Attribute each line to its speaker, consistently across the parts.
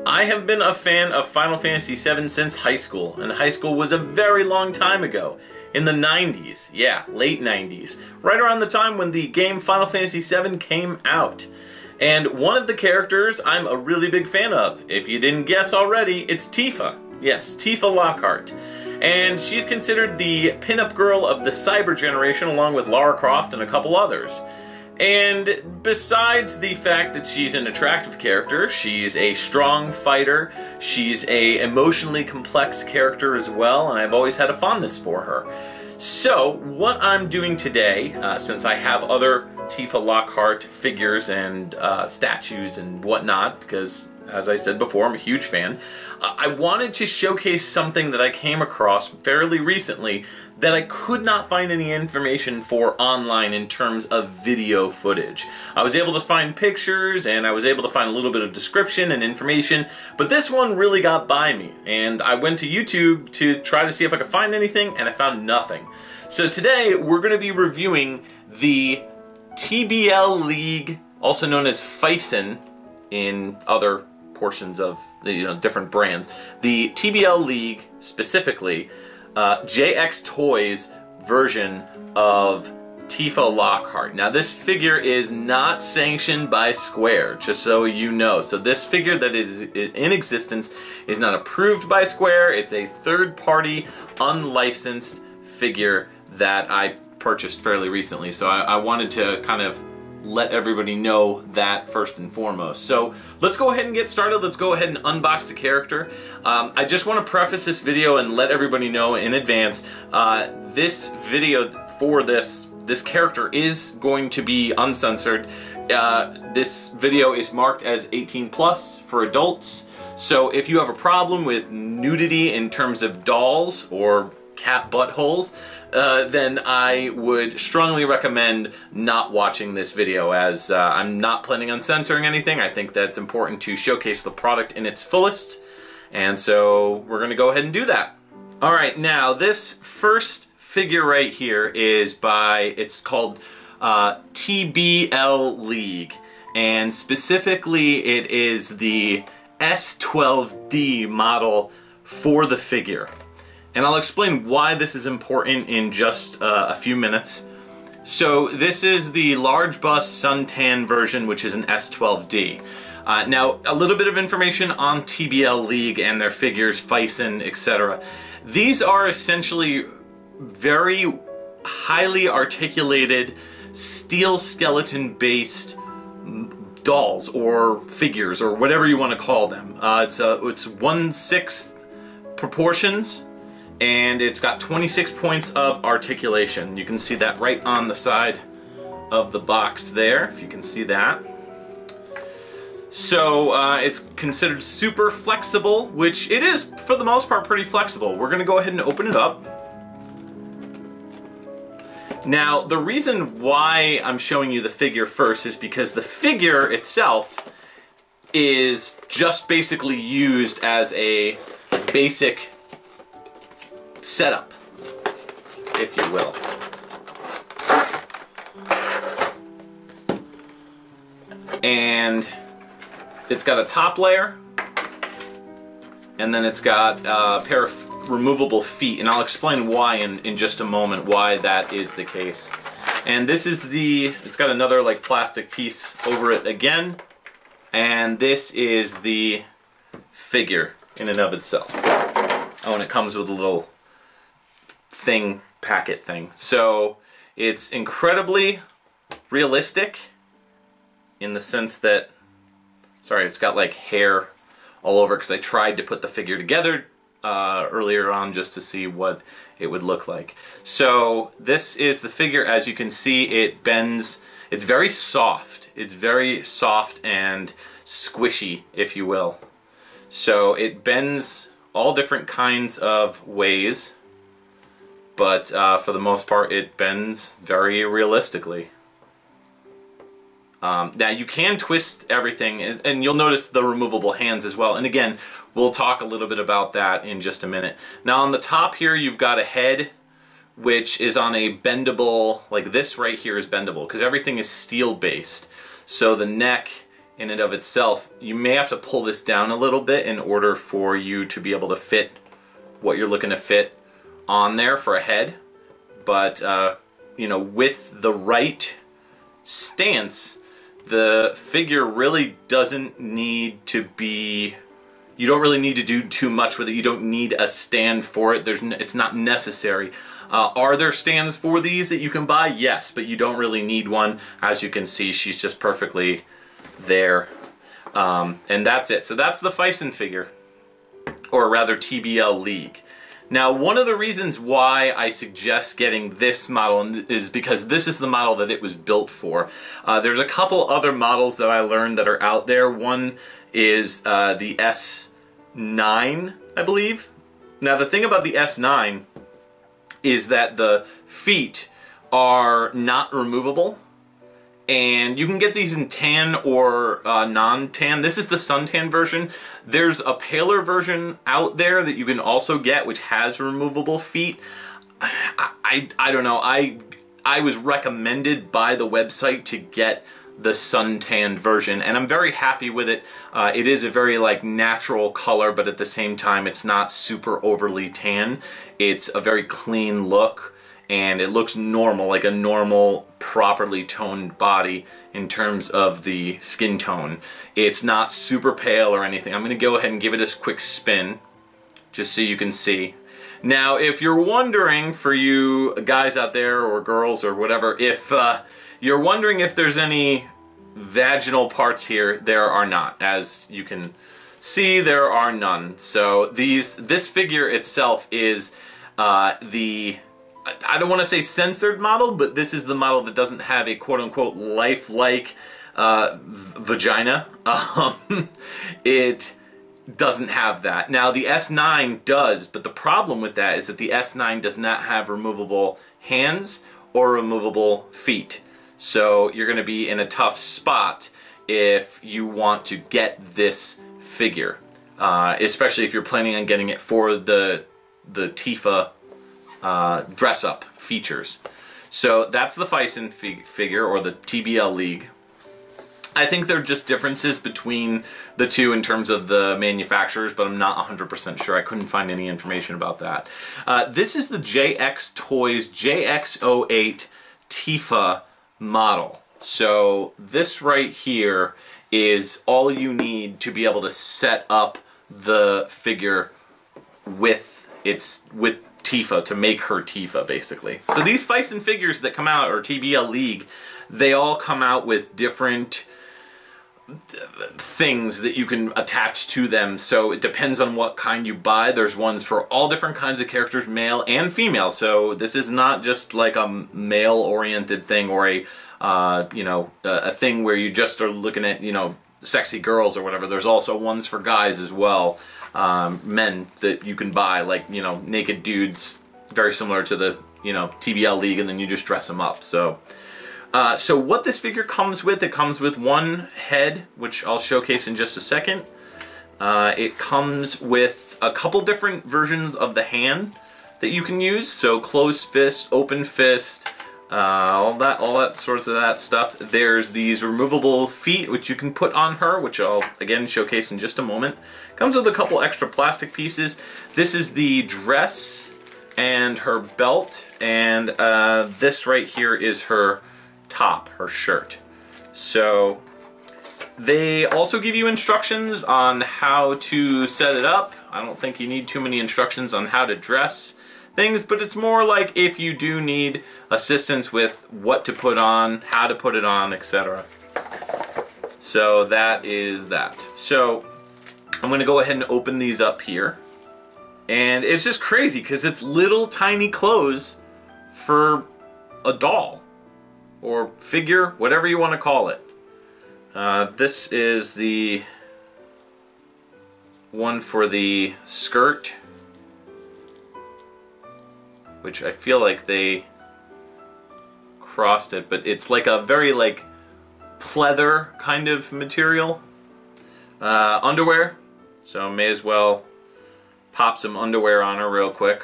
Speaker 1: I have been a fan of Final Fantasy VII since high school, and high school was a very long time ago. In the 90s, yeah, late 90s, right around the time when the game Final Fantasy VII came out. And one of the characters I'm a really big fan of, if you didn't guess already, it's Tifa. Yes, Tifa Lockhart. And she's considered the pinup girl of the cyber generation along with Lara Croft and a couple others. And besides the fact that she's an attractive character, she's a strong fighter, she's a emotionally complex character as well, and I've always had a fondness for her. So, what I'm doing today, since I have other Tifa Lockhart figures and statues and whatnot, because, as I said before, I'm a huge fan, I wanted to showcase something that I came across fairly recently that I could not find any information for online in terms of video footage. I was able to find pictures and I was able to find a little bit of description and information, but this one really got by me. And I went to YouTube to try to see if I could find anything, and I found nothing. So today we're going to be reviewing the TBL League, also known as Phicen in other portions of the different brands. The TBL League specifically, JX Toys version of Tifa Lockhart. Now this figure is not sanctioned by Square, just so you know. So this figure that is in existence is not approved by Square. It's a third-party, unlicensed figure that I purchased fairly recently. So I wanted to kind of let everybody know that first and foremost. So let's go ahead and get started. Let's go ahead and unbox the character. I just want to preface this video and let everybody know in advance, this video for this character is going to be uncensored. This video is marked as 18 plus for adults. So if you have a problem with nudity in terms of dolls or cat buttholes, then I would strongly recommend not watching this video, as I'm not planning on censoring anything. I think that's important to showcase the product in its fullest, and so we're going to go ahead and do that. Alright, now this first figure right here is it's called TBL League, and specifically it is the S12D model for the figure. And I'll explain why this is important in just a few minutes. So this is the large bust suntan version, which is an S12D. Now, a little bit of information on TBL League and their figures, Phicen, etc. These are essentially very highly articulated steel skeleton based dolls or figures or whatever you want to call them. It's 1/6 proportions. And it's got 26 points of articulation. You can see that right on the side of the box there, if you can see that. So it's considered super flexible, which it is for the most part pretty flexible. We're going to go ahead and open it up. Now the reason why I'm showing you the figure first is because the figure itself is just basically used as a basic setup, if you will. And it's got a top layer, and then it's got a pair of removable feet, and I'll explain why in just a moment, why that is the case. And this is it's got another like plastic piece over it again, and this is the figure in and of itself. Oh, and it comes with a little packet thing. So it's incredibly realistic in the sense that, sorry, it's got like hair all over because I tried to put the figure together earlier on just to see what it would look like. So this is the figure. As you can see, it bends. It's very soft. It's very soft and squishy, if you will. So it bends all different kinds of ways, but for the most part it bends very realistically. Now you can twist everything, and you'll notice the removable hands as well, and again we'll talk a little bit about that in just a minute. Now on the top here you've got a head which is on a bendable, like this right here is bendable because everything is steel based. So the neck in and of itself. You may have to pull this down a little bit in order for you to be able to fit what you're looking to fit on there for a head. But, you know, with the right stance, the figure really doesn't need to be... You don't really need to do too much with it. You don't need a stand for it. It's not necessary. Are there stands for these that you can buy? Yes, but you don't really need one. As you can see, she's just perfectly there. And that's it. So that's the Phicen figure, or rather TBL League. Now, one of the reasons why I suggest getting this model is because this is the model that it was built for. There's a couple other models that I learned that are out there. One is the S9, I believe. Now, the thing about the S9 is that the feet are not removable, and you can get these in tan or non-tan. This is the suntan version. There's a paler version out there that you can also get, which has removable feet. I don't know. I was recommended by the website to get the suntanned version, and I'm very happy with it. It is a very like natural color, but at the same time it's not super overly tan. It's a very clean look, and it looks normal, like a normal, properly toned body in terms of the skin tone. It's not super pale or anything. I'm going to go ahead and give it a quick spin, just so you can see. Now, if you're wondering, for you guys out there, or girls, or whatever, if you're wondering if there's any vaginal parts here, there are not. As you can see, there are none. So this figure itself is I don't want to say censored model, but this is the model that doesn't have a quote-unquote lifelike vagina. It doesn't have that. Now, the S9 does, but the problem with that is that the S9 does not have removable hands or removable feet. So you're going to be in a tough spot if you want to get this figure, especially if you're planning on getting it for the Tifa dress-up features. So that's the Phicen figure, or the TBL League. I think there are just differences between the two in terms of the manufacturers, but I'm not 100% sure. I couldn't find any information about that. This is the JX Toys JX08 Tifa model. So this right here is all you need to be able to set up the figure with Tifa, to make her Tifa, basically. So these Phicen figures that come out, or TBL League, they all come out with different things that you can attach to them, so it depends on what kind you buy. There's ones for all different kinds of characters, male and female, so this is not just like a male-oriented thing, or a you know, a thing where you just are looking at, you know, sexy girls or whatever. There's also ones for guys as well, men, that you can buy, like, you know, naked dudes, very similar to the, you know, TBL League, and then you just dress them up. So so what this figure comes with, it comes with one head, which I'll showcase in just a second. It comes with a couple different versions of the hand that you can use, so closed fist, open fist, all that sorts of that stuff. There's these removable feet which you can put on her, which I'll again showcase in just a moment. Comes with a couple extra plastic pieces. This is the dress and her belt, and this right here is her top, her shirt. So they also give you instructions on how to set it up. I don't think you need too many instructions on how to dress things, but it's more like if you do need assistance with what to put on, how to put it on, etc. So that is that. So I'm going to go ahead and open these up here. And it's just crazy because it's little tiny clothes for a doll or figure, whatever you want to call it. This is the one for the skirt, which I feel like they crossed it, but it's like a very like pleather kind of material. Underwear, so may as well pop some underwear on her real quick,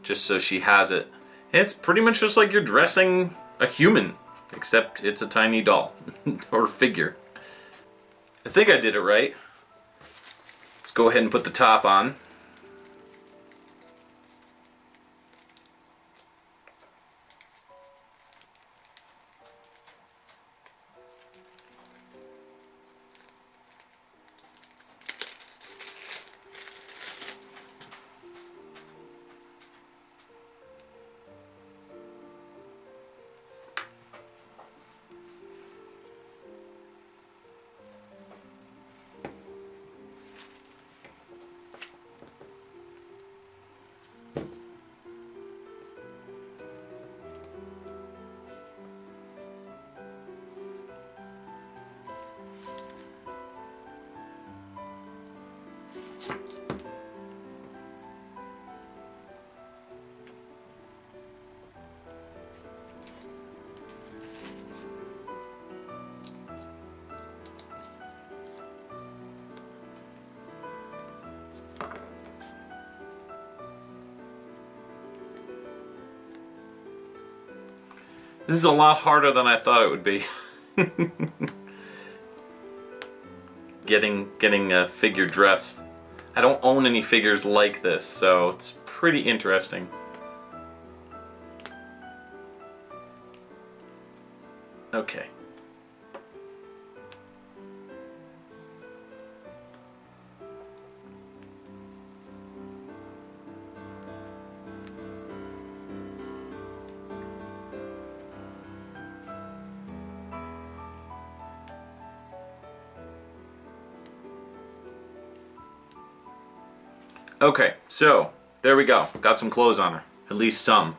Speaker 1: just so she has it. And it's pretty much just like you're dressing a human, except it's a tiny doll or figure. I think I did it right. Let's go ahead and put the top on. This is a lot harder than I thought it would be. Getting a figure dressed. I don't own any figures like this, so it's pretty interesting. Okay. Okay, so there we go. Got some clothes on her. At least some.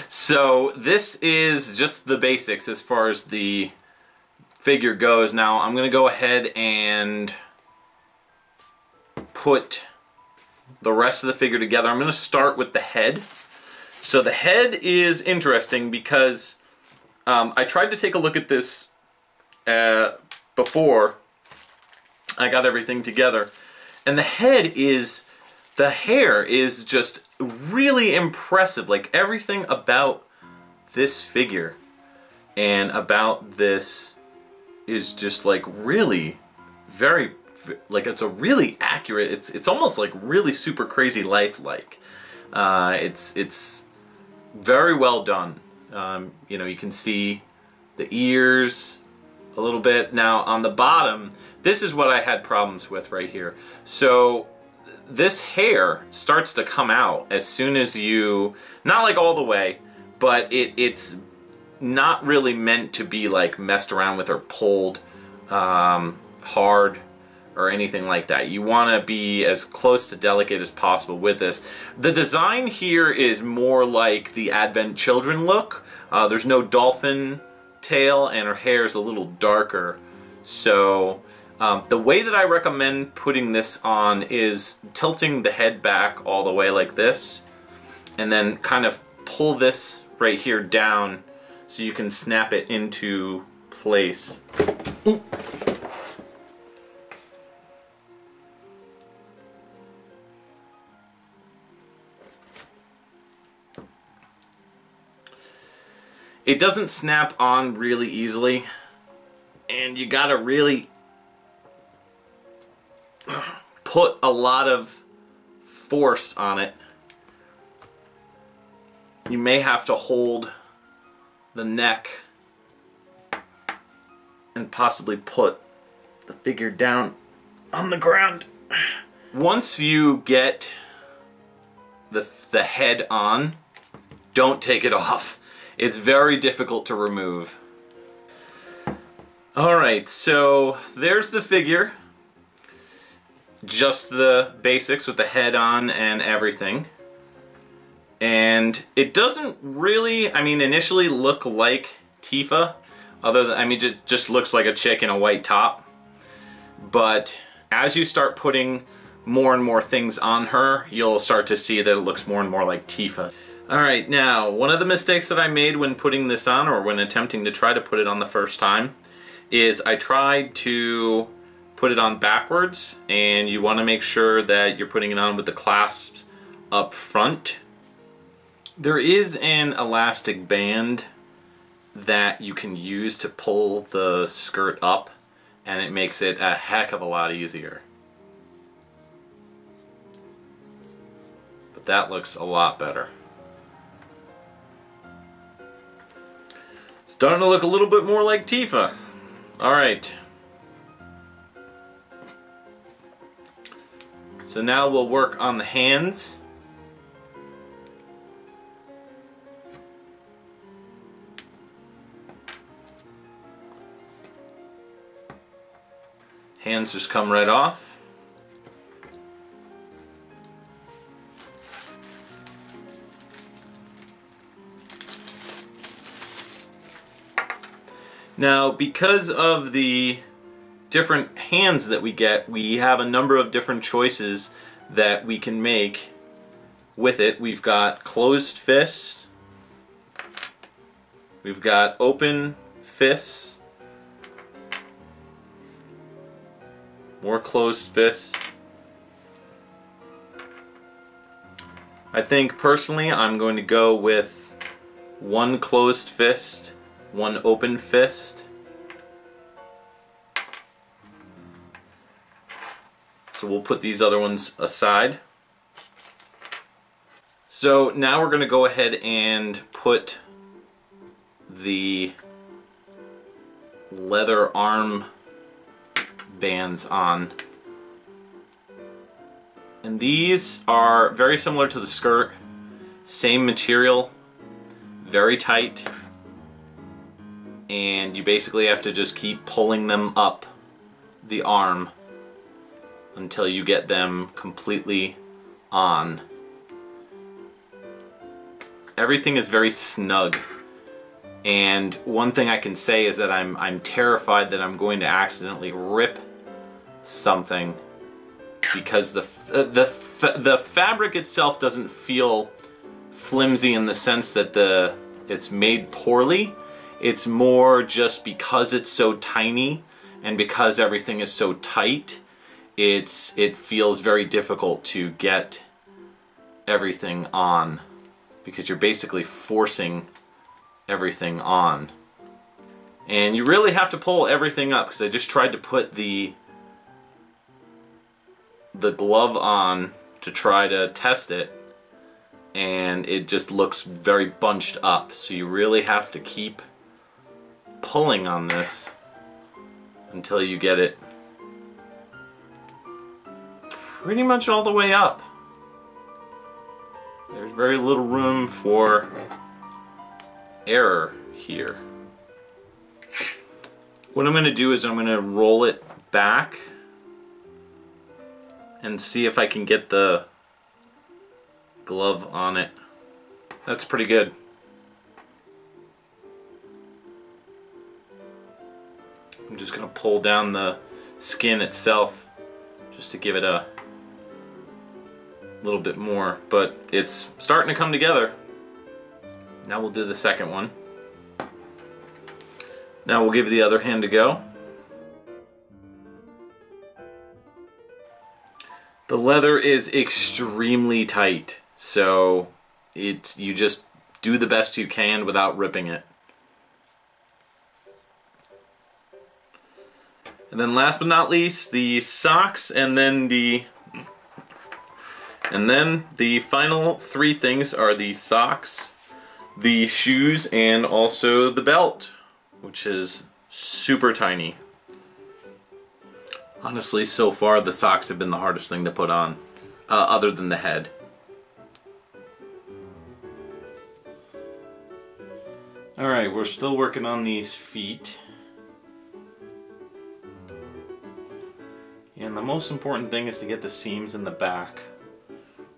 Speaker 1: So this is just the basics as far as the figure goes. Now I'm going to go ahead and put the rest of the figure together. I'm going to start with the head. So the head is interesting because I tried to take a look at this before I got everything together. And the hair is just really impressive. Like everything about this figure and about this is just like really very, like it's a really accurate, it's almost like really super crazy lifelike. It's very well done. You know, you can see the ears a little bit. Now on the bottom, this is what I had problems with right here. So this hair starts to come out as soon as you, not like all the way, but it's not really meant to be like messed around with or pulled hard or anything like that. You want to be as close to delicate as possible with this. The design here is more like the Advent Children look. There's no dolphin tail and her hair is a little darker. So the way that I recommend putting this on is tilting the head back all the way like this, and then kind of pull this right here down so you can snap it into place. Ooh. It doesn't snap on really easily, and you gotta really put a lot of force on it. You may have to hold the neck and possibly put the figure down on the ground. Once you get the head on, don't take it off. It's very difficult to remove. Alright, so there's the figure. Just the basics with the head on and everything. And it doesn't really, I mean, initially look like Tifa. Other than, I mean, it just looks like a chick in a white top. But as you start putting more and more things on her, you'll start to see that it looks more and more like Tifa. Alright, now, one of the mistakes that I made when putting this on, or when attempting to try to put it on the first time, is I tried to put it on backwards, and you want to make sure that you're putting it on with the clasps up front. There is an elastic band that you can use to pull the skirt up and it makes it a heck of a lot easier. But that looks a lot better. Starting to look a little bit more like Tifa. Alright. So now we'll work on the hands. Hands just come right off. Now, because of the different hands that we get, we have a number of different choices that we can make with it. We've got closed fists, we've got open fists, more closed fists. I think personally I'm going to go with one closed fist, one open fist. So we'll put these other ones aside. So now we're going to go ahead and put the leather arm bands on. And these are very similar to the skirt. Same material, very tight. And you basically have to just keep pulling them up the arm until you get them completely on. Everything is very snug, and one thing I can say is that I'm terrified that I'm going to accidentally rip something, because the fabric itself doesn't feel flimsy in the sense that it's made poorly. It's more just because it's so tiny and because everything is so tight, it feels very difficult to get everything on, because you're basically forcing everything on. And you really have to pull everything up, because I just tried to put the glove on to try to test it, and it just looks very bunched up. So you really have to keep pulling on this until you get it pretty much all the way up. There's very little room for error here. What I'm going to do is I'm going to roll it back and see if I can get the glove on it. That's pretty good. I'm just going to pull down the skin itself just to give it a little bit more, but it's starting to come together. Now we'll do the second one. Now we'll give the other hand a go. The leather is extremely tight, so you just do the best you can without ripping it. And then last but not least, the socks, and then the final three things are the socks, the shoes, and also the belt, which is super tiny. Honestly, so far the socks have been the hardest thing to put on, other than the head. Alright, we're still working on these feet. And the most important thing is to get the seams in the back,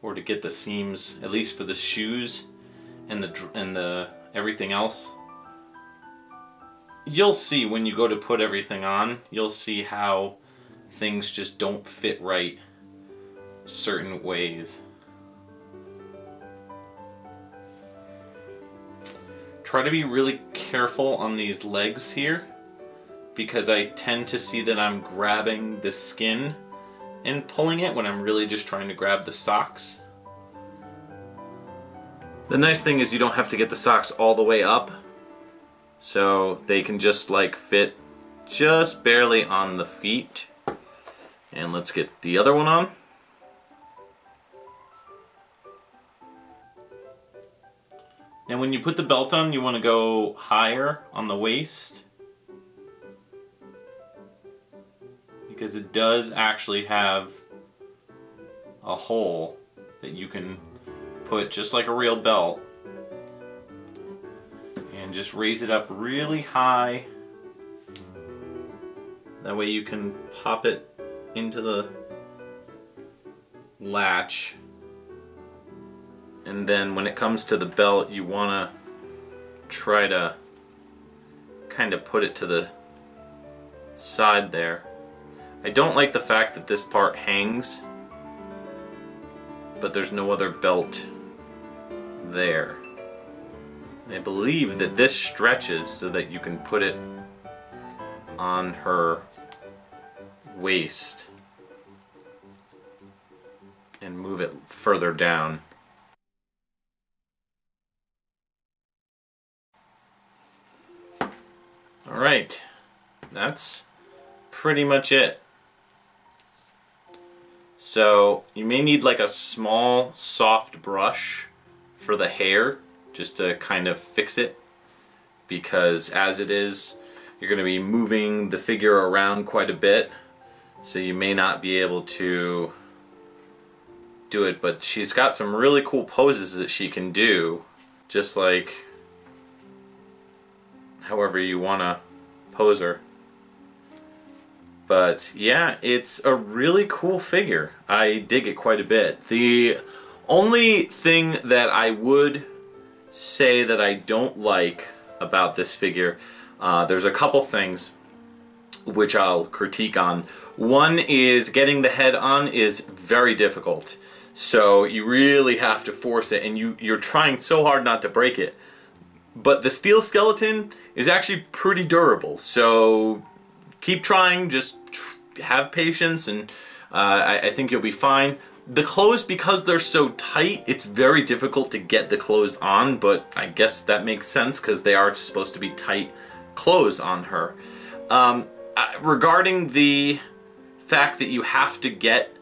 Speaker 1: or to get the seams, at least for the shoes and the everything else. You'll see when you go to put everything on, you'll see how things just don't fit right certain ways. Try to be really careful on these legs here, because I tend to see that I'm grabbing the skin and pulling it when I'm really just trying to grab the socks. The nice thing is you don't have to get the socks all the way up, so they can just like fit just barely on the feet. And let's get the other one on. And when you put the belt on, you want to go higher on the waist, because it does actually have a hole that you can put just like a real belt, and just raise it up really high. That way you can pop it into the latch. And then when it comes to the belt, you want to try to kind of put it to the side there. I don't like the fact that this part hangs, but there's no other belt there. I believe that this stretches so that you can put it on her waist and move it further down. Alright, that's pretty much it. So you may need like a small soft brush for the hair just to kind of fix it, because as it is, you're going to be moving the figure around quite a bit, so you may not be able to do it. But she's got some really cool poses that she can do, just like however you want to pose her. But yeah, it's a really cool figure. I dig it quite a bit. The only thing that I would say that I don't like about this figure, there's a couple things which I'll critique on. One is getting the head on is very difficult. So you really have to force it, and you're trying so hard not to break it. But the steel skeleton is actually pretty durable, so keep trying, just have patience, and I think you'll be fine. The clothes, because they're so tight, it's very difficult to get the clothes on, but I guess that makes sense because they are supposed to be tight clothes on her. Regarding the fact that you have to get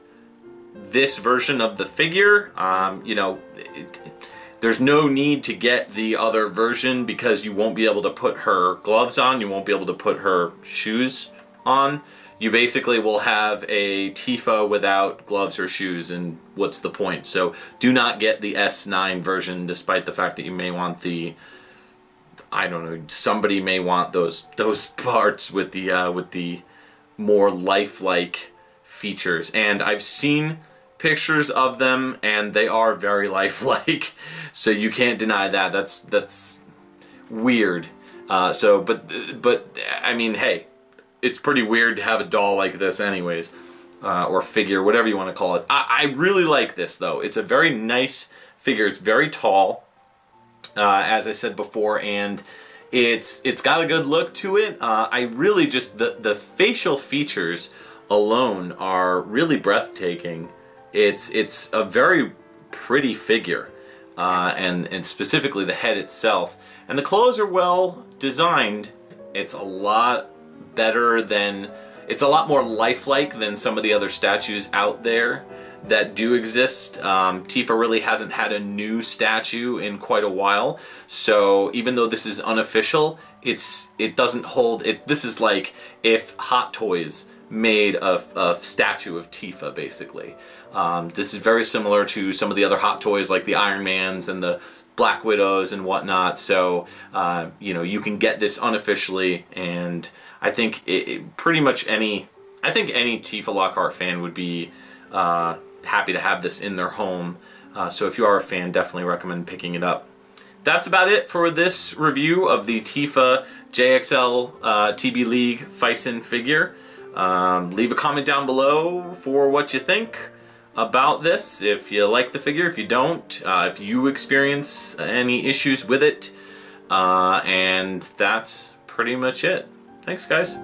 Speaker 1: this version of the figure, you know, there's no need to get the other version, because you won't be able to put her gloves on, you won't be able to put her shoes on. You basically will have a Tifa without gloves or shoes, and what's the point? So do not get the S9 version, despite the fact that you may want the, I don't know, somebody may want those parts with the more lifelike features. And I've seen pictures of them, and they are very lifelike, so you can't deny that. That's weird. But I mean, hey, it's pretty weird to have a doll like this anyways, or figure, whatever you want to call it. I really like this though. It's a very nice figure. It's very tall, as I said before, and it's got a good look to it. I really just, the facial features alone are really breathtaking. It's a very pretty figure, and specifically the head itself. And the clothes are well designed. It's a lot better than, it's a lot more lifelike than some of the other statues out there that do exist. Tifa really hasn't had a new statue in quite a while, so even though this is unofficial, it doesn't hold it. This is like if Hot Toys made a statue of Tifa, basically. This is very similar to some of the other Hot Toys, like the Iron Mans and the Black Widows and whatnot. So you know, you can get this unofficially, and I think pretty much any Tifa Lockhart fan would be happy to have this in their home. So if you are a fan, definitely recommend picking it up. That's about it for this review of the Tifa JXL TB League Phicen figure. Leave a comment down below for what you think about this, if you like the figure, if you don't, if you experience any issues with it, and that's pretty much it. Thanks, guys.